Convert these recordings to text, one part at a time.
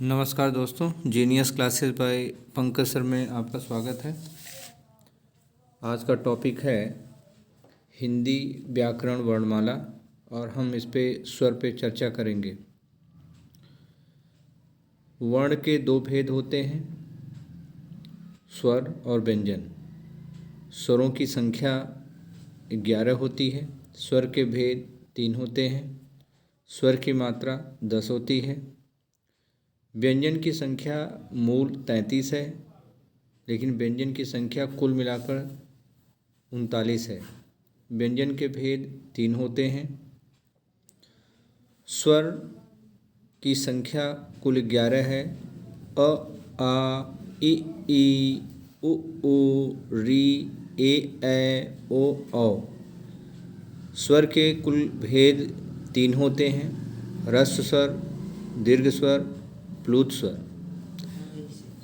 नमस्कार दोस्तों, genius classes bye Pankaj sir में आपका स्वागत है। आज का टॉपिक है हिंदी व्याकरण वर्णमाला और हम इस पे स्वर पे चर्चा करेंगे। वर्ण के दो भेद होते हैं, स्वर और व्यंजन। स्वरों की संख्या 11 होती है, स्वर के भेद 3 होते हैं, स्वर की मात्रा 10 होती है। व्यंजन की संख्या मूल 33 है, लेकिन व्यंजन की संख्या कुल मिलाकर 39 है। व्यंजन के भेद 3 होते हैं। स्वर की संख्या कुल 11 है। अ, आ, इ, उ, री, ए, ओ, औ। स्वर के कुल भेद 3 होते हैं। ह्रस्व स्वर, दीर्घ स्वर, प्लुत स्वर।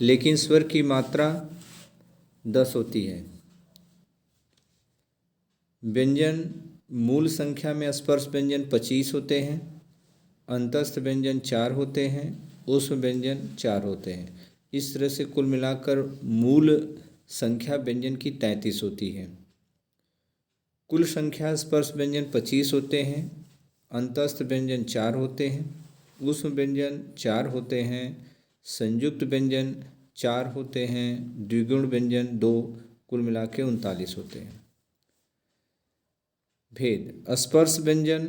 लेकिन स्वर की मात्रा 10 होती है। व्यंजन मूल संख्या में स्पर्श व्यंजन 25 होते हैं, अंतस्थ व्यंजन 4 होते हैं, ऊष्म व्यंजन 4 होते हैं। इस तरह से कुल मिलाकर मूल संख्या व्यंजन की 33 होती है। कुल संख्या स्पर्श व्यंजन 25 होते हैं, अंतस्थ व्यंजन 4 होते हैं, ऊष्म व्यंजन 4 होते हैं, संयुक्त व्यंजन 4 होते हैं, द्विगुण व्यंजन 2, कुल मिला के 39 होते हैं। भेद: स्पर्श व्यंजन,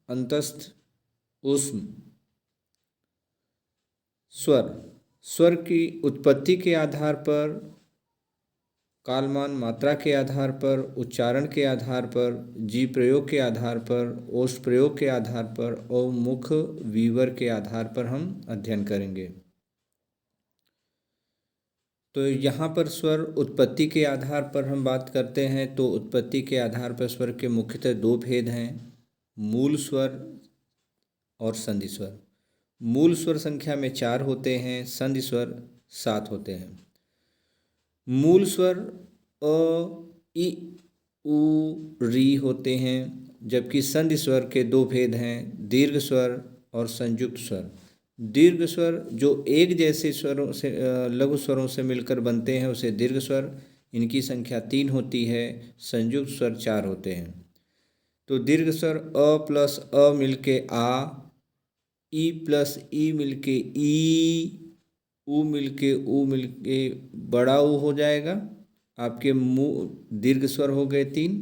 अंतस्थ, ऊष्म। स्वर: स्वर की उत्पत्ति के आधार पर, कालमान मात्रा के आधार पर, उच्चारण के आधार पर, जीव प्रयोग के आधार पर, ओष्ठ प्रयोग के आधार पर और मुख वीवर के आधार पर हम अध्ययन करेंगे। तो यहाँ पर स्वर उत्पत्ति के आधार पर हम बात करते हैं तो उत्पत्ति के आधार पर स्वर के मुख्यतः 2 भेद हैं, मूल स्वर और संधि स्वर। मूल स्वर संख्या में 4 होते हैं, संधि स्वर 7 होते हैं। मूल स्वर अ, इ, उ, री होते हैं, जबकि संधि स्वर के 2 भेद हैं, दीर्घ स्वर और संयुक्त स्वर। दीर्घ स्वर जो एक जैसे स्वरों से लघु स्वरों से मिलकर बनते हैं उसे दीर्घ स्वर, इनकी संख्या 3 होती है। संयुक्त स्वर 4 होते हैं। तो दीर्घ स्वर अ प्लस अ मिलके आ, ई प्लस ई मिलके ई, उ मिलके बड़ा ऊ हो जाएगा। आपके मुँह दीर्घ स्वर हो गए 3,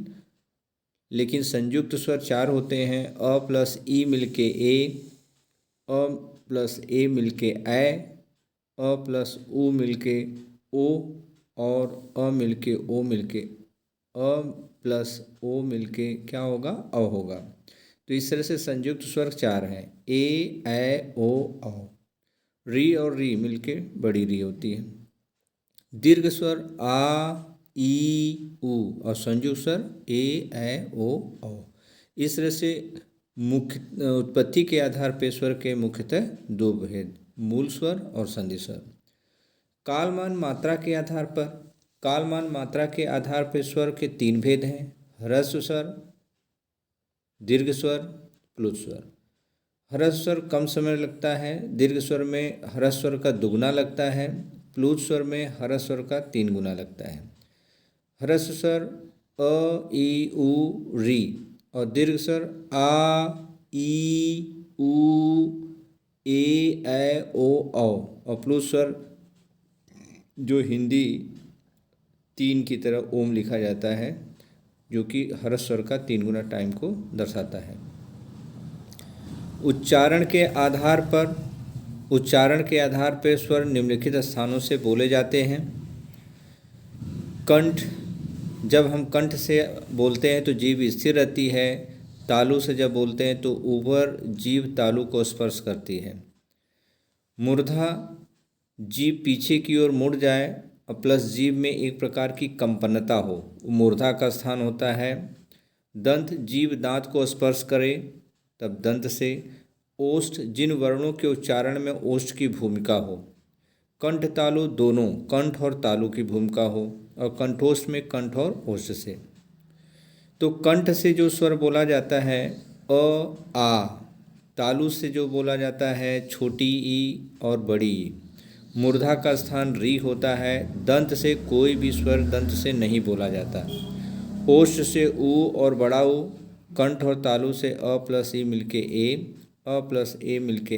लेकिन संयुक्त स्वर 4 होते हैं। अ प्लस ई मिलके ए, अ प्लस ए मिलके ऐ, अ प्लस उ मिलके ओ और अ मिलके ओ मिलके अ प्लस ओ मिलके क्या होगा? अ होगा। तो इस तरह से संयुक्त स्वर 4 हैं, ए, ऐ, ओ, औ। री और री मिलके बड़ी री होती है। दीर्घ स्वर आ, ई, उ और संयुक्त स्वर ए, ऐ, ओ, औ। इस तरह से मुख्य उत्पत्ति के आधार पर स्वर के मुख्यतः 2 भेद, मूल स्वर और संधि स्वर। कालमान मात्रा के आधार पर, कालमान मात्रा के आधार पर स्वर के 3 भेद हैं, ह्रस्व स्वर, दीर्घ स्वर, प्लुत स्वर। ह्रस्व स्वर कम समय लगता है, दीर्घ स्वर में ह्रस्व स्वर का दुगुना लगता है, प्लुत स्वर में ह्रस्व स्वर का 3 गुना लगता है। ह्रस्व स्वर अ, ई, उ, री और दीर्घ स्वर आ, ई, उ, ए, ऐ, ओ, औ और प्लुत स्वर जो हिंदी 3 की तरह ओम लिखा जाता है, जो कि ह्रस्व स्वर का 3 गुना टाइम को दर्शाता है। उच्चारण के आधार पर स्वर निम्नलिखित स्थानों से बोले जाते हैं। कंठ: जब हम कंठ से बोलते हैं तो जीभ स्थिर रहती है। तालु से जब बोलते हैं तो ऊपर जीभ तालु को स्पर्श करती है। मूर्धा: जीभ पीछे की ओर मुड़ जाए और प्लस जीभ में एक प्रकार की कंपनता हो, मूर्धा का स्थान होता है। दंत: जीभ दांत को स्पर्श करे तब दंत से। ओष्ठ: जिन वर्णों के उच्चारण में ओष्ठ की भूमिका हो। कंठ तालु दोनों कंठ और तालु की भूमिका हो और कंठोष्ठ में कंठ और ओष्ठ से। तो कंठ से जो स्वर बोला जाता है अ, आ, तालु से जो बोला जाता है छोटी ई और बड़ी ई। मूर्धा का स्थान री होता है। दंत से कोई भी स्वर दंत से नहीं बोला जाता। ओष्ठ से ऊ और बड़ा ऊ। कंठ और तालु से अ प्लस ई मिलके ए, अ प्लस ए मिलके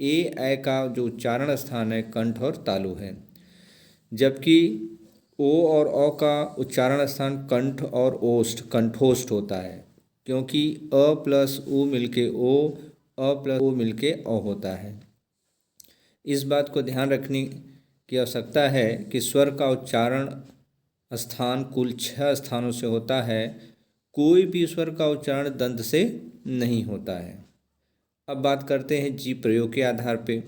ए का जो उच्चारण स्थान है कंठ और तालु है, जबकि ओ और अ का उच्चारण स्थान कंठ और ओष्ठ कंठोष्ठ होता है, क्योंकि अ प्लस ऊ मिलके ओ, अ प्लस ओ मिलके अ होता है। इस बात को ध्यान रखने की आवश्यकता है कि स्वर का उच्चारण स्थान कुल 6 स्थानों से होता है। कोई भी स्वर का उच्चारण दंत से नहीं होता है। अब बात करते हैं जी प्रयोग के आधार पे।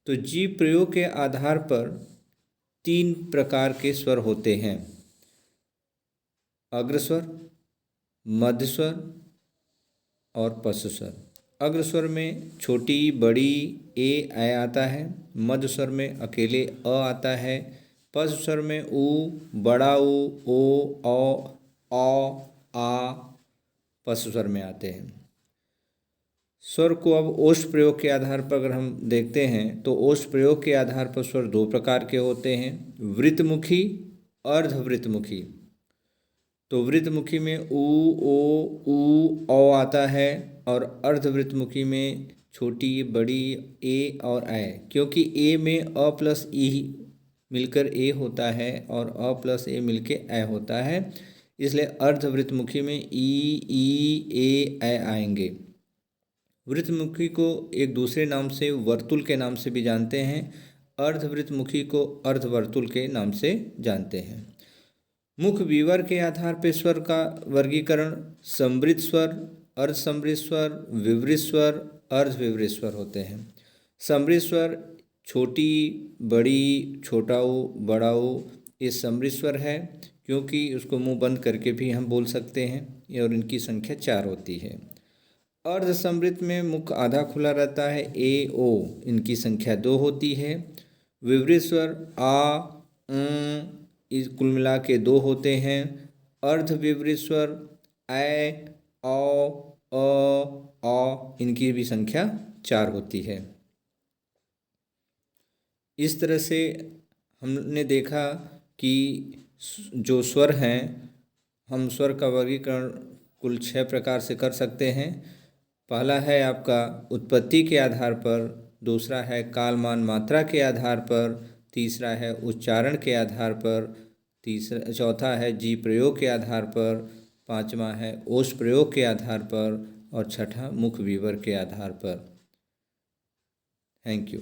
तो जी प्रयोग के आधार पर 3 प्रकार के स्वर होते हैं: अग्रस्वर, मध्यस्वर और पश्चस्वर। अग्रस्वर में छोटी बड़ी ए आता है। मध्यस्वर में अकेले अ आता है। पश्चस्वर में ऊ, बड़ा ऊ, ओ, आ पश्चस्वर में आते हैं। स्वर को अब ओष्ठ प्रयोग के आधार पर अगर हम देखते हैं तो ओष्ठ प्रयोग के आधार पर स्वर 2 प्रकार के होते हैं: वृत्तमुखी, अर्धवृत्तमुखी। तो वृत्तमुखी में ऊ, ओ, ऊ, औ आता है और अर्धवृत्तमुखी में छोटी बड़ी ए और ऐ, क्योंकि ए में अ प्लस ई मिलकर ए होता है और अ प्लस ए मिलके ऐ होता है, इसलिए अर्धवृत्तमुखी में ई, ऐ आएंगे। वृत्तमुखी को एक दूसरे नाम से वर्तुल के नाम से भी जानते हैं। अर्धवृत्तमुखी को अर्धवर्तुल के नाम से जानते हैं। मुख्य विवर के आधार पर स्वर का वर्गीकरण समृद्ध स्वर, अर्धसमृद्ध स्वर, विवृत स्वर, अर्धविवृत स्वर होते हैं। समृद्ध स्वर छोटी बड़ी, छोटा ऊ, बड़ा ऊ, ये समृद्ध स्वर है, क्योंकि उसको मुंह बंद करके भी हम बोल सकते हैं और इनकी संख्या 4 होती है। अर्धसमृद्ध में मुख आधा खुला रहता है, ए, ओ, इनकी संख्या 2 होती है। विवृत स्वर आ, इस कुल मिला के 2 होते हैं। अर्धविवृत स्वर ऐ, औ, अ, इनकी भी संख्या 4 होती है। इस तरह से हमने देखा कि जो स्वर हैं, हम स्वर का वर्गीकरण कुल 6 प्रकार से कर सकते हैं। पहला है आपका उत्पत्ति के आधार पर, दूसरा है कालमान मात्रा के आधार पर, तीसरा है उच्चारण के आधार पर, चौथा है जी प्रयोग के आधार पर, पांचवा है ओष्ठ प्रयोग के आधार पर और छठा मुख विवर के आधार पर। Thank you.